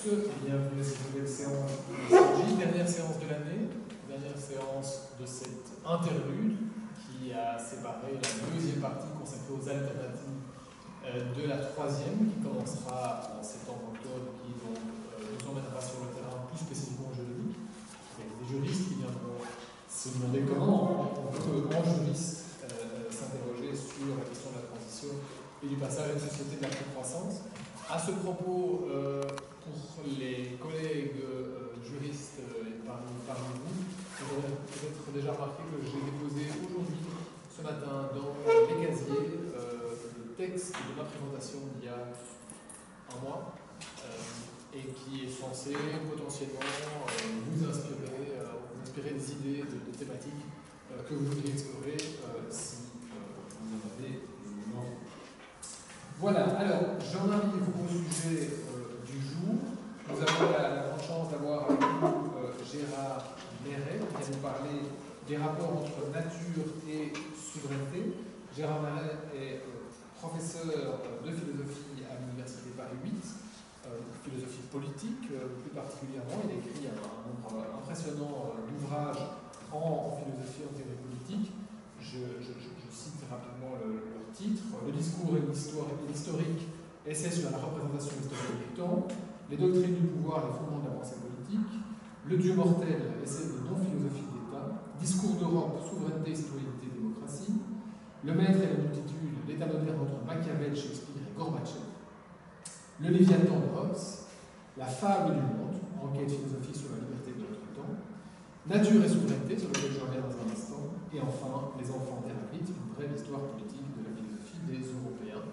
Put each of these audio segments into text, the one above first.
tous et bienvenue à cette nouvelle séance de dernière séance de l'année, dernière séance de cette interlude qui a séparé la deuxième partie consacrée aux alternatives de la troisième qui commencera en septembre-octobre, qui donc nous emmènera sur le terrain plus spécifiquement juridique. Il y a des juristes qui viendront se demander comment on peut, en juriste, s'interroger sur la question de la transition et du passage à une société de la croissance. À ce propos, pour les collègues juristes parmi vous, vous avez peut-être déjà remarqué que j'ai déposé aujourd'hui, ce matin, dans les casiers, le texte de ma présentation d'il y a un mois, et qui est censé potentiellement vous inspirer des idées, de thématiques que vous voudriez explorer si vous en avez envie. Voilà, alors j'en arrive au sujet du jour. Nous avons la grande chance d'avoir avec nous Gérard Méret qui va nous parler des rapports entre nature et souveraineté. Gérard Méret est professeur de philosophie à l'Université Paris 8, philosophie politique plus particulièrement. Il a écrit un nombre impressionnant d'ouvrages en philosophie, en théorie politique. Je cite rapidement leur titre. Le discours et l'historique, essai sur la représentation historique du temps, les doctrines du pouvoir et les fondements de la pensée politique, le Dieu mortel, essai de non-philosophie d'État, discours d'Europe, souveraineté, citoyenneté, démocratie, le maître et la multitude, l'état moderne entre Machiavel, Shakespeare et Gorbatchev, le Léviathan de Hobbes, la fable du monde, enquête philosophique sur la liberté de notre temps, nature et souveraineté, sur lequel je reviens dans un instant, et enfin, les enfants d'Héraclite, une brève histoire politique de la philosophie des Européens,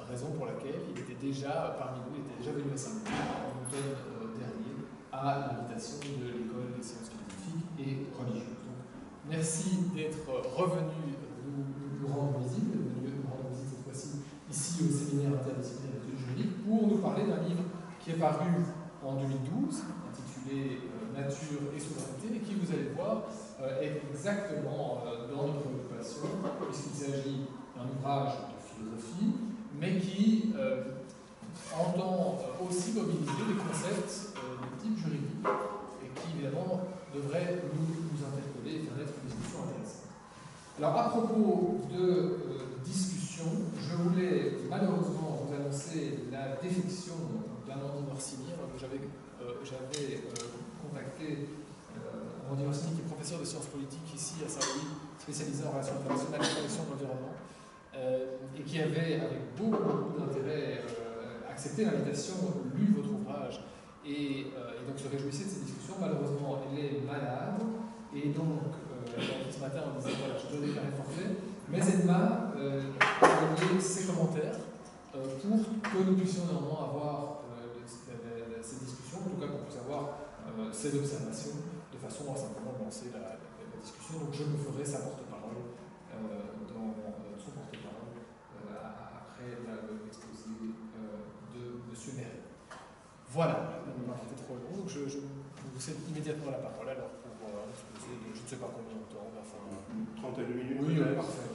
raison pour laquelle il était déjà parmi nous, il était déjà venu à Saint-Louis en automne dernier, à l'invitation de l'École des sciences philosophiques et religieuses. Donc, merci d'être revenu nous rendre visite, nous rendre visite cette fois-ci ici au séminaire interdisciplinaire d'études juridiques, pour nous parler d'un livre qui est paru en 2012, intitulé Nature et souveraineté, et qui, vous allez voir, est exactement dans nos préoccupations, puisqu'il s'agit d'un ouvrage de philosophie, mais qui entend aussi mobiliser des concepts de type juridique, et qui, évidemment, devrait nous interpeller et faire naître une discussion intéressante. Alors, à propos de discussion, je voulais malheureusement vous annoncer la défection d'Amandine Orsini, que j'avais contacté Amandine Orsini, qui est professeur de sciences politiques ici à Saint-Louis, spécialisée en relations internationales et protection de l'environnement, et qui avait, avec beaucoup d'intérêt, accepté l'invitation, lu votre ouvrage, et donc se réjouissait de ces discussions. Malheureusement, elle est malade, et donc, ce matin, on disait voilà, je donnais la forfait, mais elle m'a donné ses commentaires pour que nous puissions néanmoins avoir ces discussions, en tout cas qu'on puisse avoir ces observations, de façon à simplement lancer la discussion. Donc je me ferai sa porte-parole dans son porte-parole après l'exposé de M. Méret. Voilà, c'était trop long, donc je vous cède immédiatement la parole alors pour exposer de je ne sais pas combien de temps, enfin, une trentaine de minutes. Oui, parfait.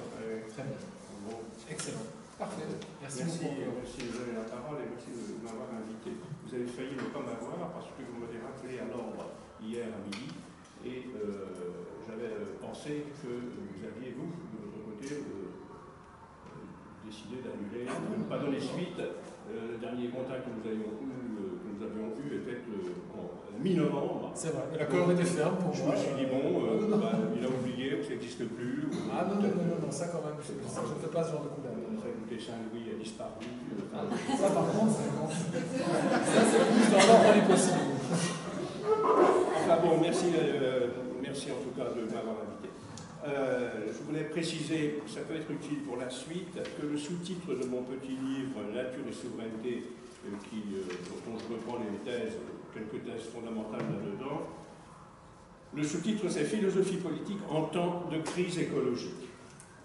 Très bien. Bon. Excellent. Parfait. Merci beaucoup. Merci de donner la parole et merci de m'avoir invité. Vous avez failli ne pas m'avoir parce que vous m'avez rappelé à l'ordre hier à midi et j'avais pensé que vous aviez, vous, de votre côté, décidé d'annuler, de ne pas donner suite. Le dernier contact que nous avions eu était en mi-novembre. C'est vrai, mais la colonne était ferme pour moi. Je me suis dit, bon, il a oublié, que ça n'existe plus. Ah non, ça quand même, je ne fais pas ce genre de coup-là. Ça goûté Saint-Louis a disparu. Ça par contre, ça c'est plus dans l'ordre des possibles. Enfin bon, merci en tout cas de m'avoir invité. Je voulais préciser, ça peut être utile pour la suite, que le sous-titre de mon petit livre « Nature et souveraineté », dont je reprends les thèses, quelques thèses fondamentales là-dedans, le sous-titre c'est « Philosophie politique en temps de crise écologique ».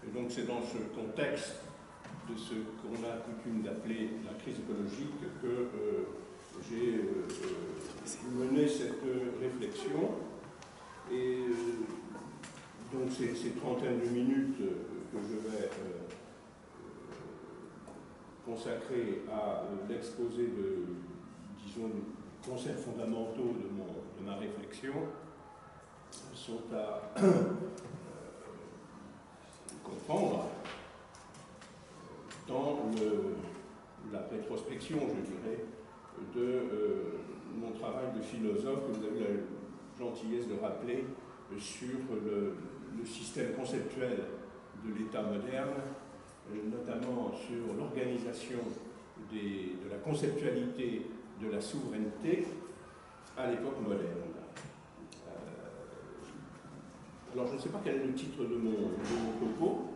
Et donc c'est dans ce contexte de ce qu'on a coutume d'appeler la crise écologique que j'ai mené cette réflexion. Et donc ces trentaines de minutes que je vais consacrer à l'exposé de, disons, réflexion sont à comprendre dans la rétrospection, je dirais, de mon travail de philosophe que vous avez eu la gentillesse de rappeler sur le système conceptuel de l'État moderne, notamment sur l'organisation de la conceptualité de la souveraineté à l'époque moderne. Alors je ne sais pas quel est le titre de mon topo.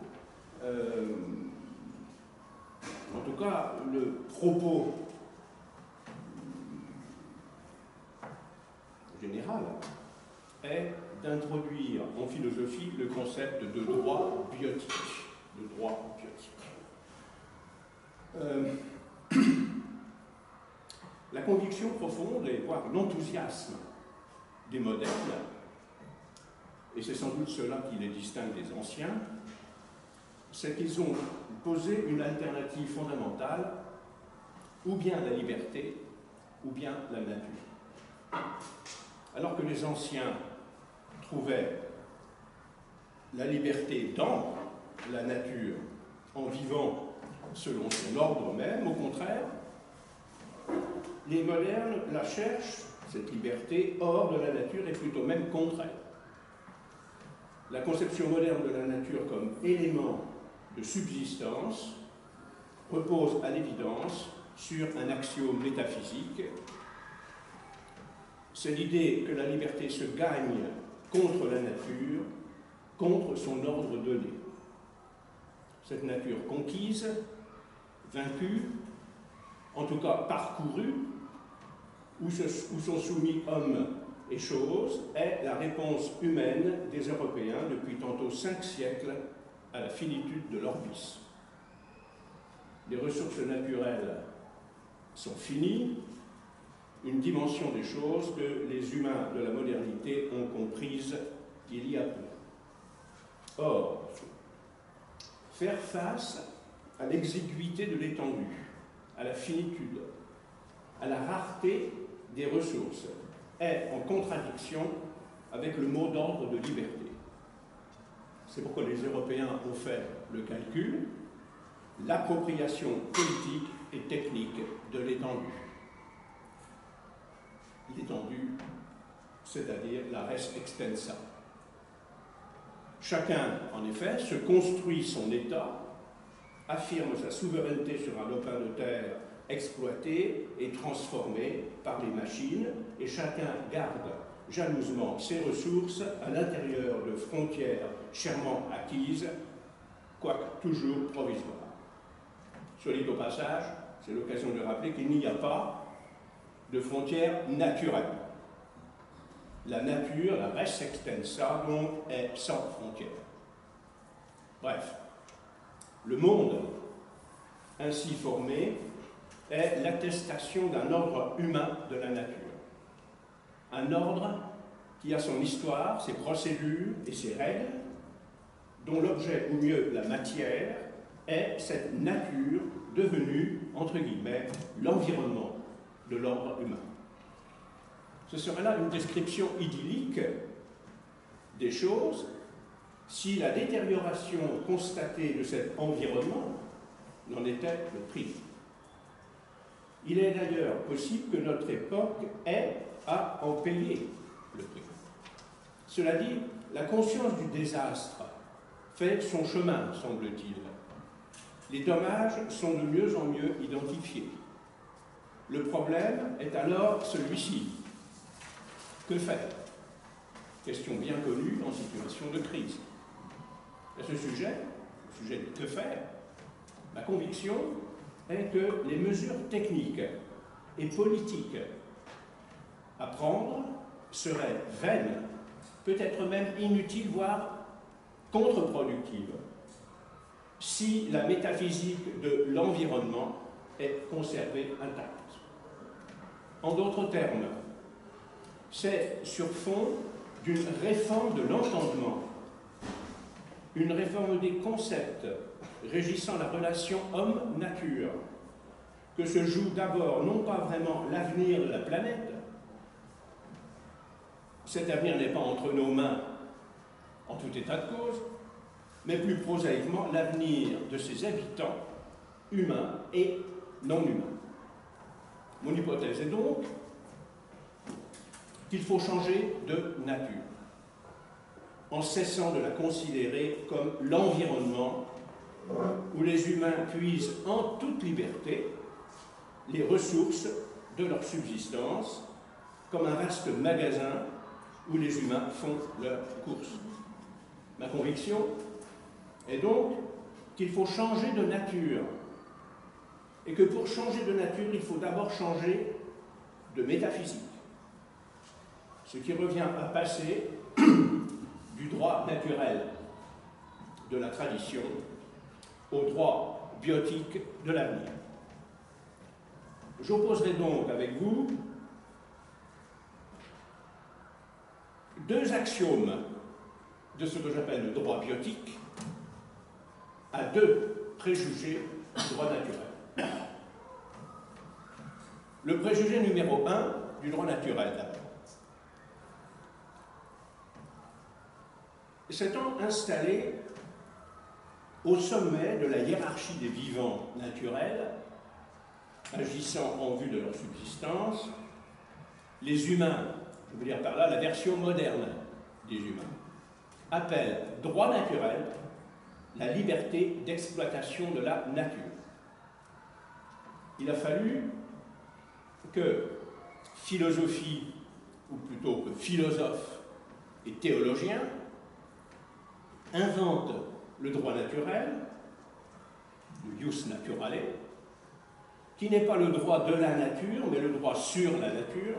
En tout cas, le propos général est d'introduire en philosophie le concept de droit biotique. De droit biotique. La conviction profonde, et voire l'enthousiasme des modernes, et c'est sans doute cela qui les distingue des anciens, c'est qu'ils ont posé une alternative fondamentale, ou bien la liberté, ou bien la nature. Alors que les anciens trouvaient la liberté dans la nature, en vivant selon son ordre même, au contraire, les modernes la cherchent, cette liberté, hors de la nature et plutôt même contre elle. La conception moderne de la nature comme élément de subsistance repose à l'évidence sur un axiome métaphysique. C'est l'idée que la liberté se gagne contre la nature, contre son ordre donné. Cette nature conquise, vaincue, en tout cas parcourue, où sont soumis hommes et choses, est la réponse humaine des Européens depuis tantôt 5 siècles à la finitude de leur vice. Les ressources naturelles sont finies, une dimension des choses que les humains de la modernité ont comprise il y a peu. Or, faire face à l'exiguïté de l'étendue, à la finitude, à la rareté des ressources, est en contradiction avec le mot d'ordre de liberté. C'est pourquoi les Européens ont fait le calcul, l'appropriation politique et technique de l'étendue. L'étendue, c'est-à-dire la res extensa. Chacun, en effet, se construit son État, affirme sa souveraineté sur un lopin de terre exploité et transformé par les machines, et chacun garde jalousement ses ressources à l'intérieur de frontières chèrement acquises, quoique toujours provisoires. Soit dit au passage, c'est l'occasion de rappeler qu'il n'y a pas de frontières naturelles. La nature, la res extensa, donc, est sans frontières. Bref, le monde ainsi formé est l'attestation d'un ordre humain de la nature. Un ordre qui a son histoire, ses procédures et ses règles, dont l'objet, ou mieux la matière, est cette nature devenue, entre guillemets, l'environnement de l'ordre humain. Ce serait là une description idyllique des choses si la détérioration constatée de cet environnement n'en était le prix. Il est d'ailleurs possible que notre époque ait à en payer le prix. Cela dit, la conscience du désastre fait son chemin, semble-t-il. Les dommages sont de mieux en mieux identifiés. Le problème est alors celui-ci. Que faire? Question bien connue en situation de crise. À ce sujet, le sujet de que faire, ma conviction est que les mesures techniques et politiques à prendre seraient vaines, peut-être même inutiles, voire contre-productives, si la métaphysique de l'environnement est conservée intacte. En d'autres termes, c'est sur fond d'une réforme de l'entendement, une réforme des concepts régissant la relation homme-nature, que se joue d'abord non pas vraiment l'avenir de la planète, cet avenir n'est pas entre nos mains en tout état de cause, mais plus prosaïquement l'avenir de ses habitants, humains et non humains. Mon hypothèse est donc qu'il faut changer de nature, en cessant de la considérer comme l'environnement où les humains puisent en toute liberté les ressources de leur subsistance, comme un vaste magasin où les humains font leurs courses. Ma conviction est donc qu'il faut changer de nature, et que pour changer de nature, il faut d'abord changer de métaphysique, ce qui revient à passer du droit naturel de la tradition au droit biotique de l'avenir. J'opposerai donc avec vous deux axiomes de ce que j'appelle le droit biotique à deux préjugés du droit naturel. Le préjugé numéro 1 du droit naturel d'abord. S'étant installé au sommet de la hiérarchie des vivants naturels, agissant en vue de leur subsistance, les humains, je veux dire par là la version moderne des humains, appellent droit naturel la liberté d'exploitation de la nature. Il a fallu que philosophie, ou plutôt que philosophes et théologiens, inventent le droit naturel, le jus naturale, qui n'est pas le droit de la nature, mais le droit sur la nature,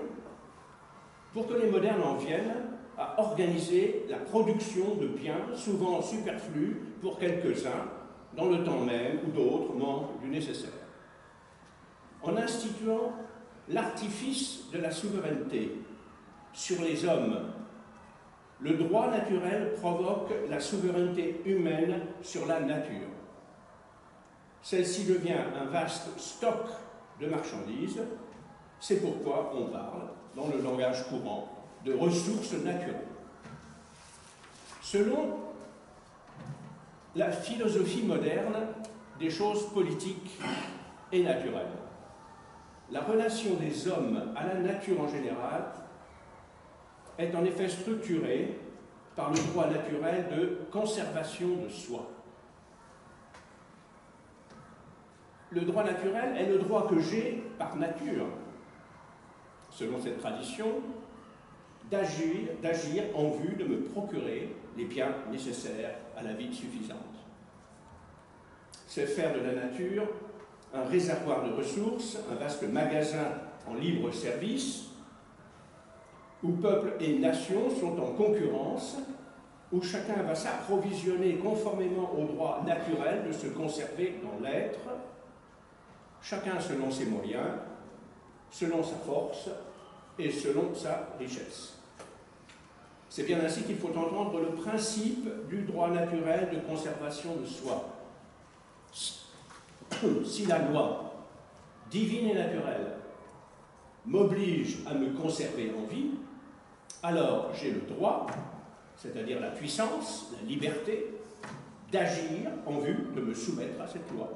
pour que les modernes en viennent à organiser la production de biens, souvent superflus pour quelques-uns, dans le temps même où d'autres manquent du nécessaire. En instituant l'artifice de la souveraineté sur les hommes, le droit naturel provoque la souveraineté humaine sur la nature. Celle-ci devient un vaste stock de marchandises, c'est pourquoi on parle, dans le langage courant, de ressources naturelles. Selon la philosophie moderne des choses politiques et naturelles, la relation des hommes à la nature en général est en effet structurée par le droit naturel de conservation de soi. Le droit naturel est le droit que j'ai par nature, selon cette tradition, d'agir en vue de me procurer les biens nécessaires à la vie suffisante. C'est faire de la nature un réservoir de ressources, un vaste magasin en libre service, où peuples et nations sont en concurrence, où chacun va s'approvisionner conformément au droit naturel de se conserver dans l'être, chacun selon ses moyens, selon sa force et selon sa richesse. C'est bien ainsi qu'il faut entendre le principe du droit naturel de conservation de soi. Si la loi divine et naturelle m'oblige à me conserver en vie, alors j'ai le droit, c'est-à-dire la puissance, la liberté, d'agir en vue de me soumettre à cette loi.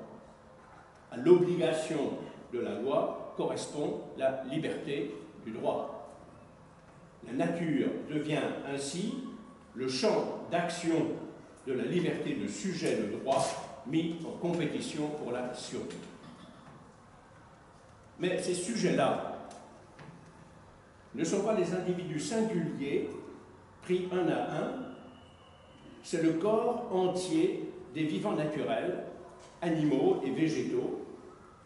À l'obligation de la loi correspond la liberté du droit. La nature devient ainsi le champ d'action de la liberté de sujet de droit mis en compétition pour la survie. Mais ces sujets-là ne sont pas des individus singuliers pris un à un, c'est le corps entier des vivants naturels, animaux et végétaux,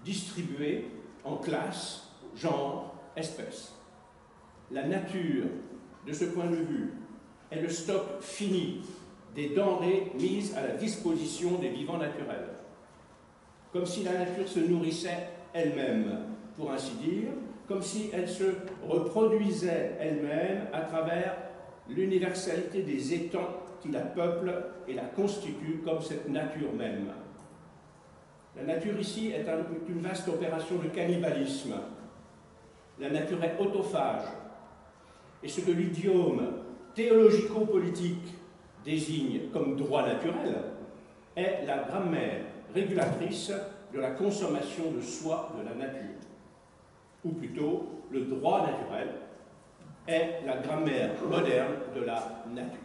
distribués en classes, genres, espèces. La nature, de ce point de vue, est le stock fini des denrées mises à la disposition des vivants naturels. Comme si la nature se nourrissait elle-même, pour ainsi dire, comme si elle se reproduisait elle-même à travers l'universalité des étangs qui la peuplent et la constituent comme cette nature même. La nature ici est une vaste opération de cannibalisme. La nature est autophage. et ce que l'idiome théologico-politique désigne comme droit naturel est la grammaire régulatrice de la consommation de soi de la nature. Ou plutôt, le droit naturel est la grammaire moderne de la nature.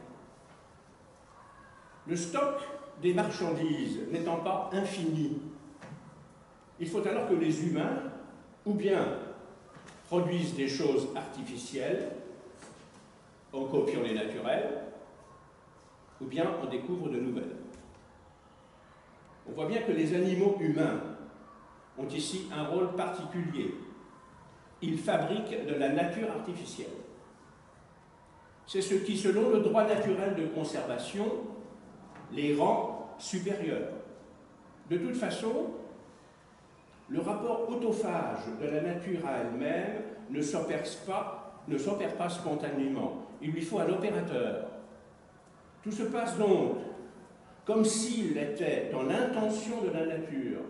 Le stock des marchandises n'étant pas infini, il faut alors que les humains, ou bien produisent des choses artificielles, en copiant les naturels, ou bien en découvrent de nouvelles. On voit bien que les animaux humains ont ici un rôle particulier. Ils fabriquent de la nature artificielle. C'est ce qui, selon le droit naturel de conservation, les rend supérieurs. De toute façon, le rapport autophage de la nature à elle-même ne s'opère pas spontanément. Il lui faut un opérateur. Tout se passe donc comme s'il était dans l'intention de la nature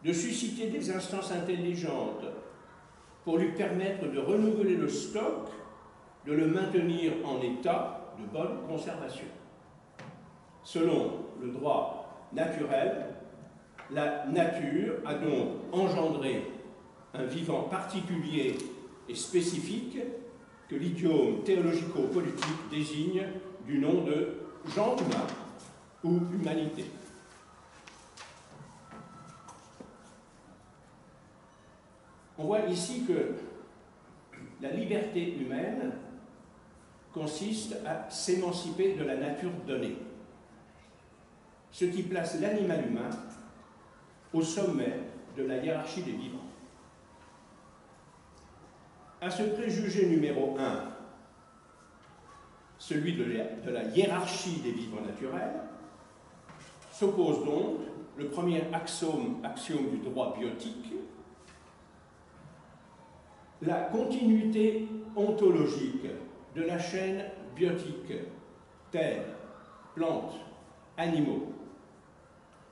de susciter des instances intelligentes pour lui permettre de renouveler le stock, de le maintenir en état de bonne conservation. Selon le droit naturel, la nature a donc engendré un vivant particulier et spécifique que l'idiome théologico-politique désigne du nom de genre humain ou humanité. On voit ici que la liberté humaine consiste à s'émanciper de la nature donnée, ce qui place l'animal humain au sommet de la hiérarchie des vivants. À ce préjugé numéro 1, celui de la hiérarchie des vivants naturels, s'oppose donc le premier axiome du droit biotique, la continuité ontologique de la chaîne biotique, terre, plantes, animaux,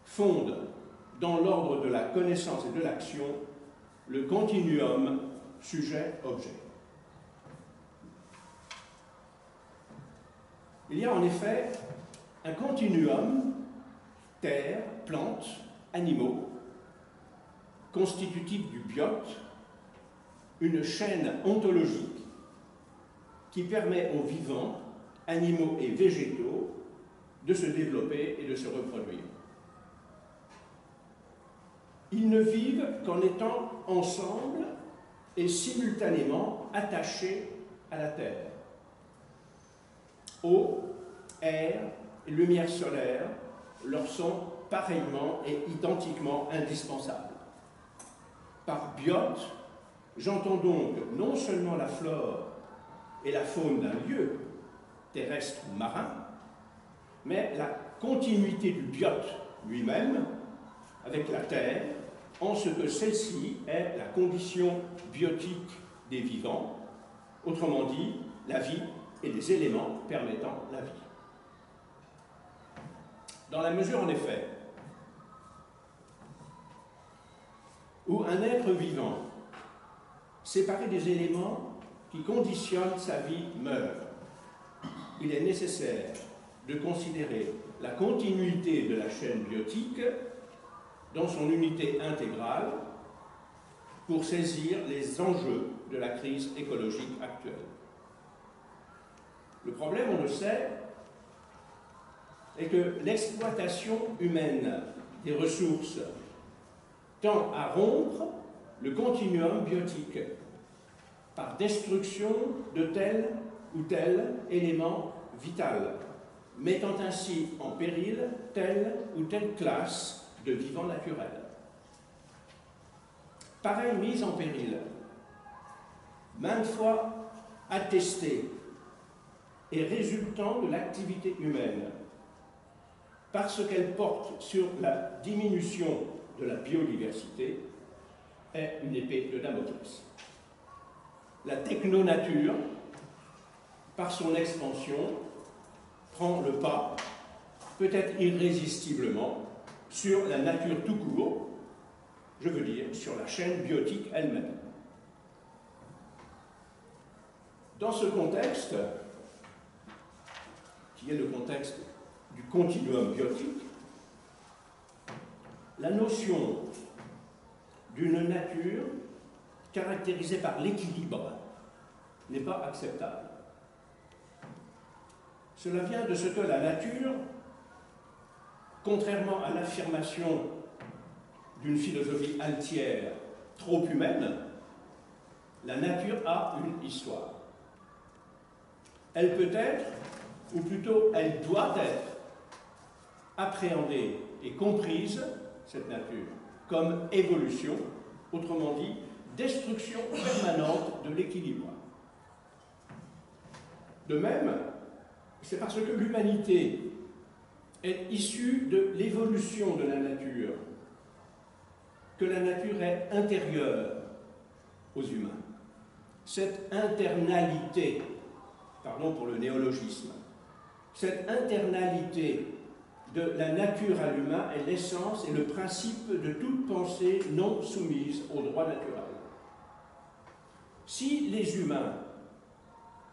fonde dans l'ordre de la connaissance et de l'action le continuum sujet-objet. Il y a en effet un continuum terre, plantes, animaux, constitutif du biote, une chaîne ontologique qui permet aux vivants, animaux et végétaux, de se développer et de se reproduire. Ils ne vivent qu'en étant ensemble et simultanément attachés à la Terre. Eau, air et lumière solaire leur sont pareillement et identiquement indispensables. Par biote, j'entends donc non seulement la flore et la faune d'un lieu, terrestre ou marin, mais la continuité du biote lui-même avec la Terre, en ce que celle-ci est la condition biotique des vivants, autrement dit, la vie et les éléments permettant la vie. Dans la mesure, en effet, où un être vivant, séparé des éléments qui conditionnent sa vie, meurt, il est nécessaire de considérer la continuité de la chaîne biotique dans son unité intégrale pour saisir les enjeux de la crise écologique actuelle. Le problème, on le sait, est que l'exploitation humaine des ressources tend à rompre le continuum biotique par destruction de tel ou tel élément vital, mettant ainsi en péril telle ou telle classe de vivants naturels. Pareille mise en péril, maintes fois attestée et résultant de l'activité humaine, parce qu'elle porte sur la diminution de la biodiversité, est une épée de Damoclès. La technonature, par son expansion, prend le pas, peut-être irrésistiblement, sur la nature tout court, je veux dire sur la chaîne biotique elle-même. Dans ce contexte, qui est le contexte du continuum biotique, la notion d'une nature caractérisée par l'équilibre n'est pas acceptable. Cela vient de ce que la nature, contrairement à l'affirmation d'une philosophie altière trop humaine, la nature a une histoire. Elle peut être, ou plutôt elle doit être, appréhendée et comprise, cette nature, comme évolution, autrement dit, destruction permanente de l'équilibre. De même, c'est parce que l'humanité est issue de l'évolution de la nature que la nature est intérieure aux humains. Cette internalité, pardon pour le néologisme, cette internalité de la nature à l'humain est l'essence et le principe de toute pensée non soumise au droit naturel. Si les humains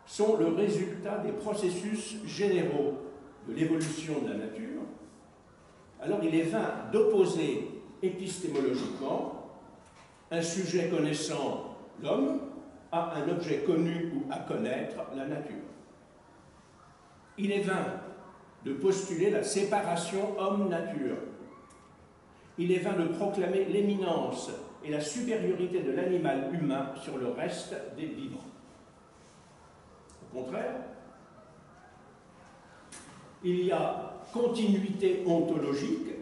sont le résultat des processus généraux de l'évolution de la nature, alors il est vain d'opposer épistémologiquement un sujet connaissant l'homme à un objet connu ou à connaître la nature. Il est vain de postuler la séparation homme-nature. Il est vain de proclamer l'éminence et la supériorité de l'animal humain sur le reste des vivants. Au contraire, il y a continuité ontologique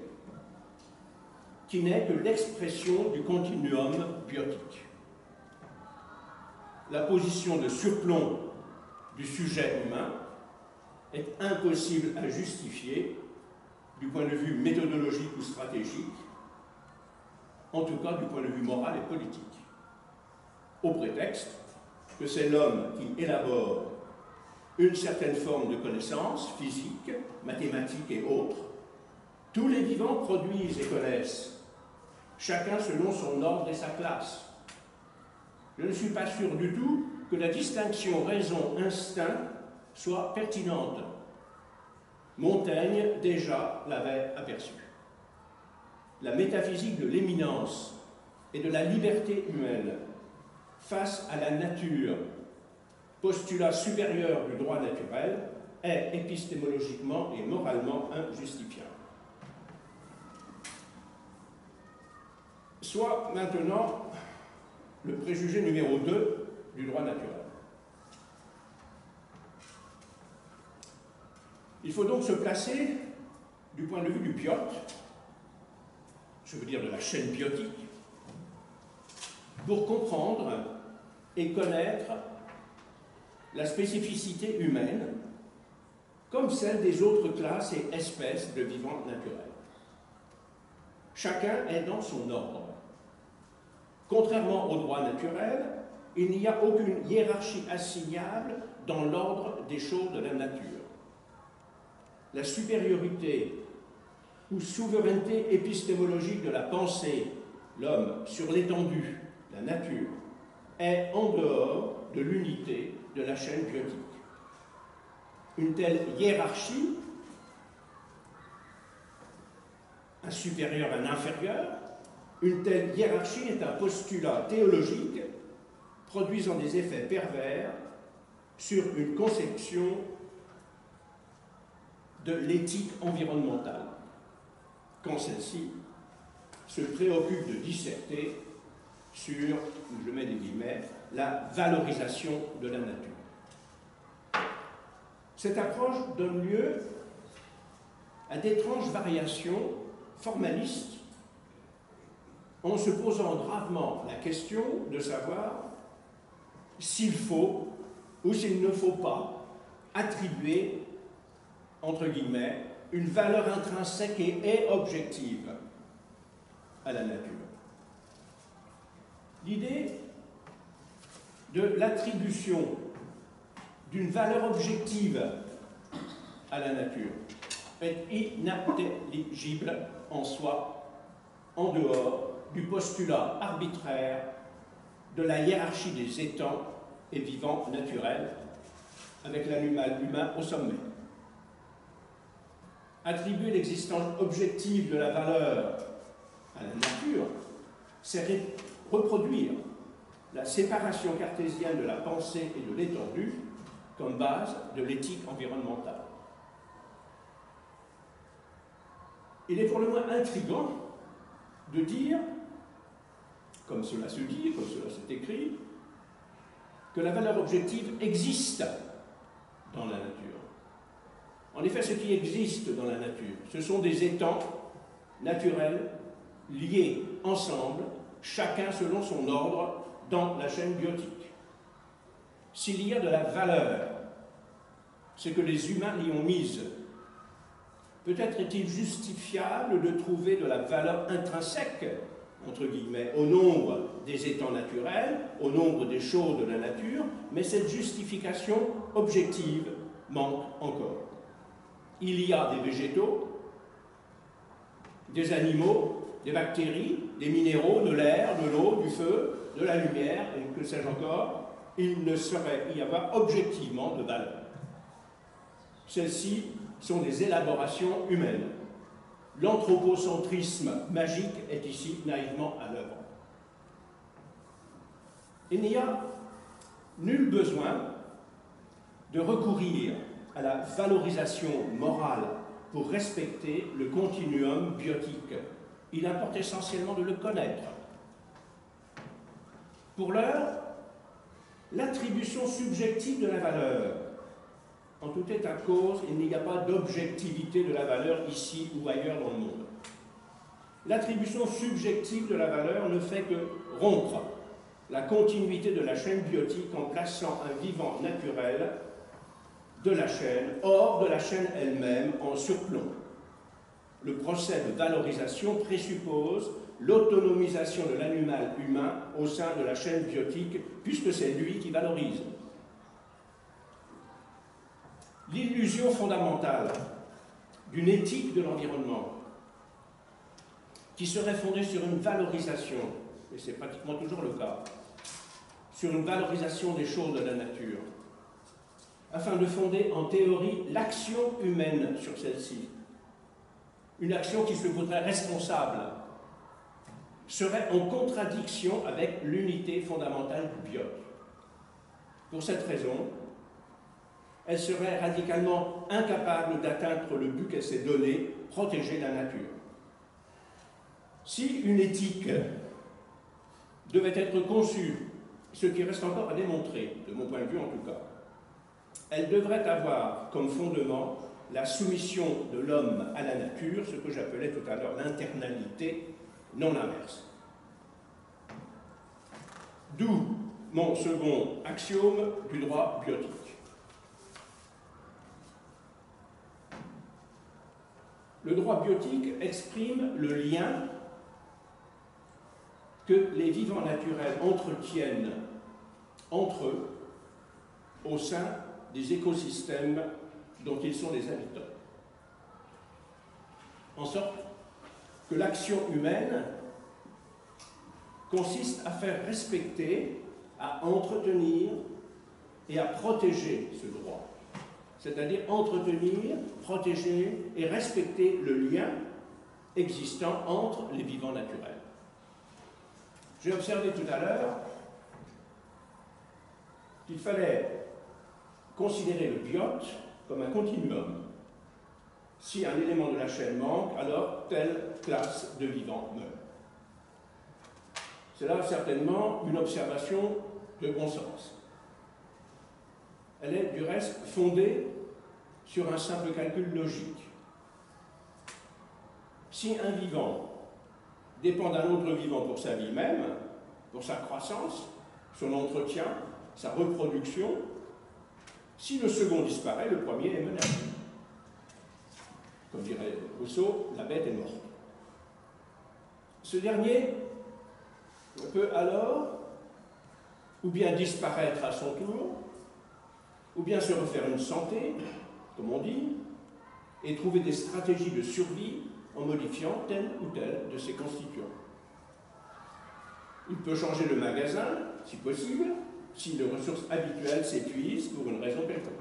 qui n'est que l'expression du continuum biotique. La position de surplomb du sujet humain est impossible à justifier du point de vue méthodologique ou stratégique, en tout cas du point de vue moral et politique, au prétexte que c'est l'homme qui élabore une certaine forme de connaissance physique, mathématique et autres. Tous les vivants produisent et connaissent, chacun selon son ordre et sa classe. Je ne suis pas sûr du tout que la distinction raison-instinct soit pertinente. Montaigne déjà l'avait aperçu. La métaphysique de l'éminence et de la liberté humaine face à la nature, postulat supérieur du droit naturel, est épistémologiquement et moralement injustifiable. Soit maintenant le préjugé numéro 2 du droit naturel. Il faut donc se placer du point de vue du biote, je veux dire de la chaîne biotique, pour comprendre et connaître la spécificité humaine comme celle des autres classes et espèces de vivants naturels. Chacun est dans son ordre. Contrairement au droit naturel, il n'y a aucune hiérarchie assignable dans l'ordre des choses de la nature. La supériorité ou souveraineté épistémologique de la pensée, l'homme, sur l'étendue, la nature, est en dehors de l'unité de la chaîne biotique. Une telle hiérarchie, un supérieur, un inférieur, une telle hiérarchie est un postulat théologique produisant des effets pervers sur une conception de l'éthique environnementale, quand celle-ci se préoccupe de disserter sur, je mets des guillemets, la valorisation de la nature. Cette approche donne lieu à d'étranges variations formalistes en se posant gravement la question de savoir s'il faut ou s'il ne faut pas attribuer, entre guillemets, une valeur intrinsèque et objective à la nature. L'idée de l'attribution d'une valeur objective à la nature est inintelligible en soi, en dehors du postulat arbitraire de la hiérarchie des étangs et vivant naturel, avec l'animal humain au sommet. Attribuer l'existence objective de la valeur à la nature, c'est reproduire la séparation cartésienne de la pensée et de l'étendue comme base de l'éthique environnementale. Il est pour le moins intriguant de dire, comme cela se dit, comme cela s'est écrit, que la valeur objective existe dans la nature. En effet, ce qui existe dans la nature, ce sont des étangs naturels liés ensemble, chacun selon son ordre, dans la chaîne biotique. S'il y a de la valeur, c'est que les humains y ont mise. Peut-être est-il justifiable de trouver de la valeur intrinsèque, entre guillemets, au nombre des étangs naturels, au nombre des choses de la nature, mais cette justification objective manque encore. Il y a des végétaux, des animaux, des bactéries, des minéraux, de l'air, de l'eau, du feu, de la lumière, et que sais-je encore, il ne saurait y avoir objectivement de valeur. Celles-ci sont des élaborations humaines. L'anthropocentrisme magique est ici naïvement à l'œuvre. Il n'y a nul besoin de recourir à la valorisation morale pour respecter le continuum biotique. Il importe essentiellement de le connaître. Pour l'heure, l'attribution subjective de la valeur, en tout état de cause, il n'y a pas d'objectivité de la valeur ici ou ailleurs dans le monde. L'attribution subjective de la valeur ne fait que rompre la continuité de la chaîne biotique en plaçant un vivant naturel de la chaîne hors de la chaîne elle-même en surplomb. Le procès de valorisation présuppose l'autonomisation de l'animal humain au sein de la chaîne biotique, puisque c'est lui qui valorise. L'illusion fondamentale d'une éthique de l'environnement qui serait fondée sur une valorisation, et c'est pratiquement toujours le cas, sur une valorisation des choses de la nature, afin de fonder en théorie l'action humaine sur celle-ci, une action qui se voudrait responsable, serait en contradiction avec l'unité fondamentale du biote. Pour cette raison, elle serait radicalement incapable d'atteindre le but qu'elle s'est donné, protéger la nature. Si une éthique devait être conçue, ce qui reste encore à démontrer, de mon point de vue en tout cas, elle devrait avoir comme fondement la soumission de l'homme à la nature, ce que j'appelais tout à l'heure l'internalité, non l'inverse. D'où mon second axiome du droit biotique. Le droit biotique exprime le lien que les vivants naturels entretiennent entre eux au sein des écosystèmes dont ils sont les habitants. En sorte que l'action humaine consiste à faire respecter, à entretenir et à protéger ce droit. C'est-à-dire entretenir, protéger et respecter le lien existant entre les vivants naturels. J'ai observé tout à l'heure qu'il fallait considérer le biote comme un continuum. Si un élément de la chaîne manque, alors telle classe de vivants meurt. C'est là certainement une observation de bon sens. Elle est du reste fondée sur un simple calcul logique. Si un vivant dépend d'un autre vivant pour sa vie même, pour sa croissance, son entretien, sa reproduction, si le second disparaît, le premier est menacé. Comme dirait Rousseau, la bête est morte. Ce dernier peut alors ou bien disparaître à son tour, ou bien se refaire une santé, comme on dit, et trouver des stratégies de survie en modifiant tel ou tel de ses constituants. Il peut changer le magasin, si possible, si les ressources habituelles s'épuisent pour une raison quelconque.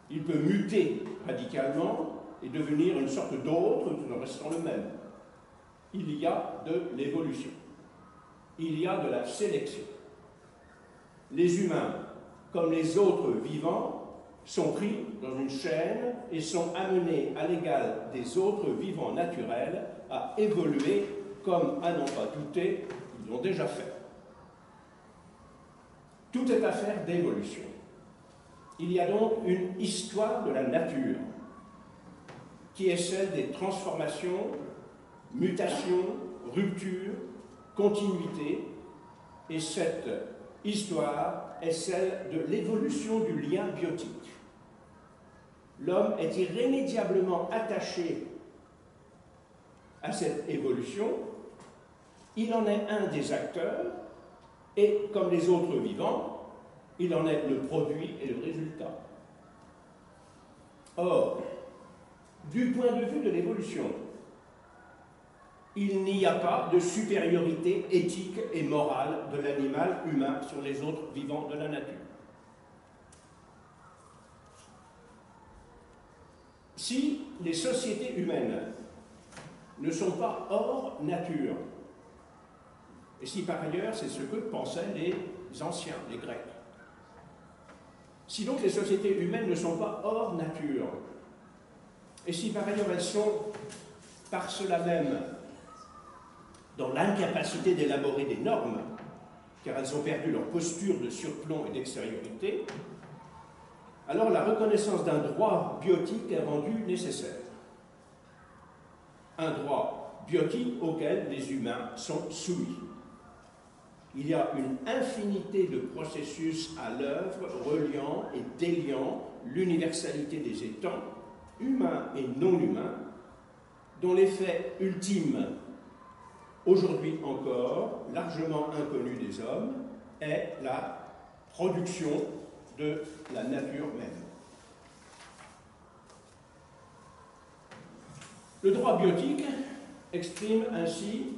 Il peut muter radicalement et devenir une sorte d'autre tout en restant le même. Il y a de l'évolution. Il y a de la sélection. Les humains, comme les autres vivants, sont pris dans une chaîne et sont amenés à l'égal des autres vivants naturels à évoluer comme, à n'en pas douter, ils l'ont déjà fait. Tout est affaire d'évolution. Il y a donc une histoire de la nature qui est celle des transformations, mutations, ruptures, continuités, et cette histoire est celle de l'évolution du lien biotique. L'homme est irrémédiablement attaché à cette évolution, il en est un des acteurs, et comme les autres vivants, il en est le produit et le résultat. Or, du point de vue de l'évolution, il n'y a pas de supériorité éthique et morale de l'animal humain sur les autres vivants de la nature. Si les sociétés humaines ne sont pas hors nature, et si par ailleurs c'est ce que pensaient les anciens, les Grecs, si donc les sociétés humaines ne sont pas hors nature, et si par ailleurs elles sont par cela même dans l'incapacité d'élaborer des normes, car elles ont perdu leur posture de surplomb et d'extériorité, alors la reconnaissance d'un droit biotique est rendue nécessaire. Un droit biotique auquel les humains sont soumis. Il y a une infinité de processus à l'œuvre reliant et déliant l'universalité des étangs, humains et non humains, dont l'effet ultime, aujourd'hui encore largement inconnu des hommes, est la production de la nature même. Le droit biotique exprime ainsi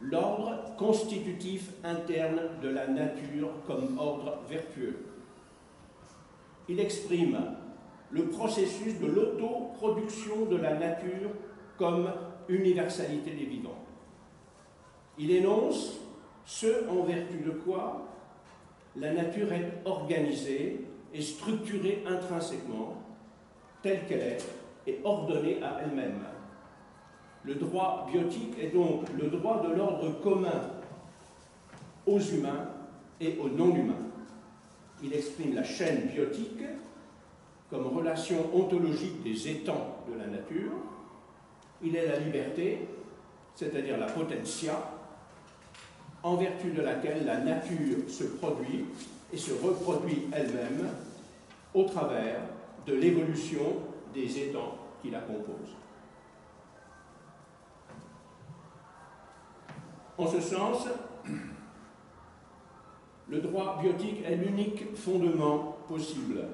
l'ordre constitutif interne de la nature comme ordre vertueux. Il exprime le processus de l'autoproduction de la nature comme universalité des vivants. Il énonce ce en vertu de quoi la nature est organisée et structurée intrinsèquement, telle qu'elle est, et ordonnée à elle-même. Le droit biotique est donc le droit de l'ordre commun aux humains et aux non-humains. Il exprime la chaîne biotique comme relation ontologique des étangs de la nature. Il est la liberté, c'est-à-dire la potentia, en vertu de laquelle la nature se produit et se reproduit elle-même au travers de l'évolution des étangs qui la composent. En ce sens, le droit biotique est l'unique fondement possible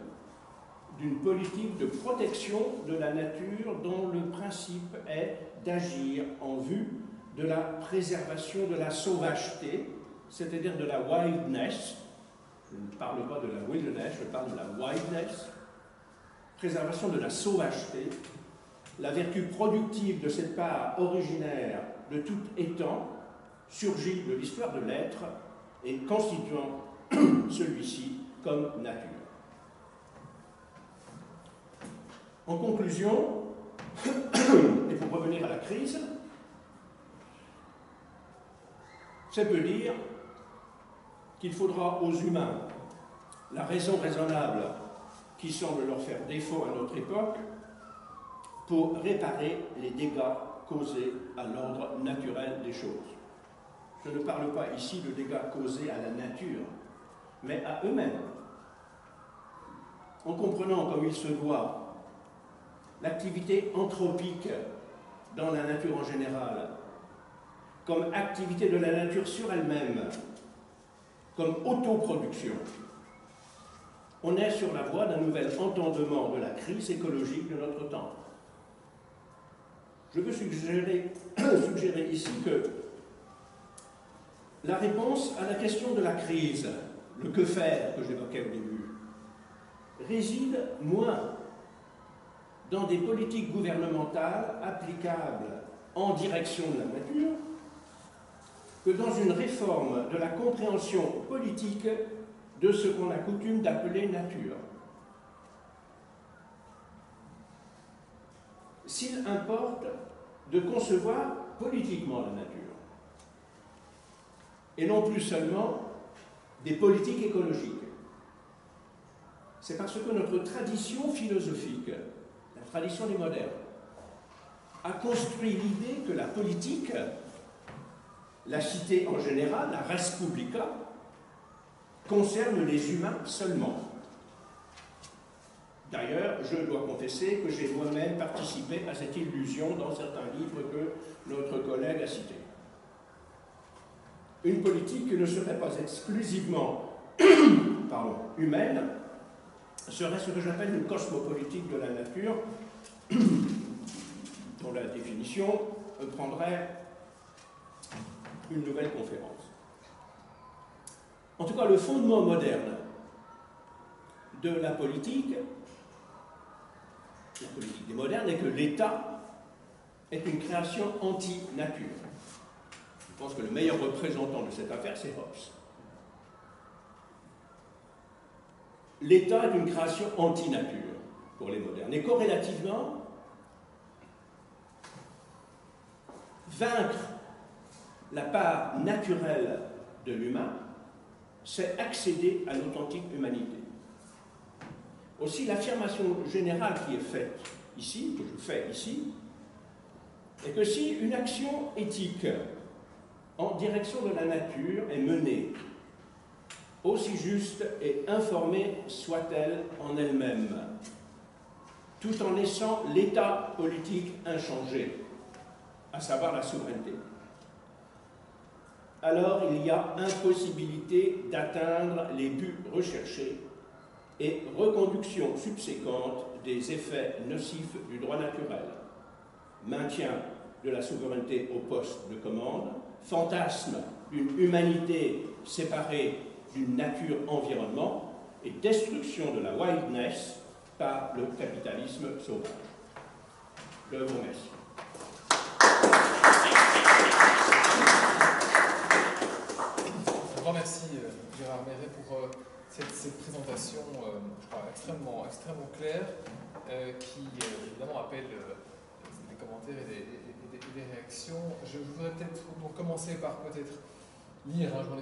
d'une politique de protection de la nature dont le principe est d'agir en vue de la préservation de la sauvageté, c'est-à-dire de la wildness. Je ne parle pas de la wilderness, je parle de la wildness. Préservation de la sauvageté, la vertu productive de cette part originaire de tout étang, surgit de l'histoire de l'être et constituant celui-ci comme nature. En conclusion, et pour revenir à la crise, c'est peu dire qu'il faudra aux humains la raison raisonnable qui semble leur faire défaut à notre époque pour réparer les dégâts causés à l'ordre naturel des choses. Je ne parle pas ici de dégâts causés à la nature, mais à eux-mêmes, en comprenant comme il se doit l'activité anthropique dans la nature en général, comme activité de la nature sur elle-même, comme autoproduction. On est sur la voie d'un nouvel entendement de la crise écologique de notre temps. Je veux suggérer ici que la réponse à la question de la crise, le que faire que j'évoquais au début, réside moins dans des politiques gouvernementales applicables en direction de la nature que dans une réforme de la compréhension politique de ce qu'on a coutume d'appeler nature. S'il importe de concevoir politiquement la nature, et non plus seulement des politiques écologiques, c'est parce que notre tradition philosophique, la tradition des modernes, a construit l'idée que la politique, la cité en général, la res publica, concerne les humains seulement. D'ailleurs, je dois confesser que j'ai moi-même participé à cette illusion dans certains livres que notre collègue a cités. Une politique qui ne serait pas exclusivement humaine serait ce que j'appelle une cosmopolitique de la nature, dont la définition prendrait une nouvelle conférence. En tout cas, le fondement moderne de la politique des modernes est que l'État est une création anti-nature. Je pense que le meilleur représentant de cette affaire, c'est Hobbes. L'État est une création anti-nature pour les modernes. Et corrélativement, vaincre la part naturelle de l'humain, c'est accéder à l'authentique humanité. Aussi, l'affirmation générale qui est faite ici, que je fais ici, est que si une action éthique en direction de la nature est menée, aussi juste et informée soit-elle en elle-même, tout en laissant l'état politique inchangé, à savoir la souveraineté, alors il y a impossibilité d'atteindre les buts recherchés et reconduction subséquente des effets nocifs du droit naturel, maintien de la souveraineté au poste de commande, fantasme d'une humanité séparée d'une nature-environnement et destruction de la wildness par le capitalisme sauvage. Je vous remercie. Un grand merci Gérard Méret pour cette présentation, je crois, extrêmement claire, qui évidemment appelle des commentaires et des réactions. Je voudrais peut-être commencer par lire, je m'en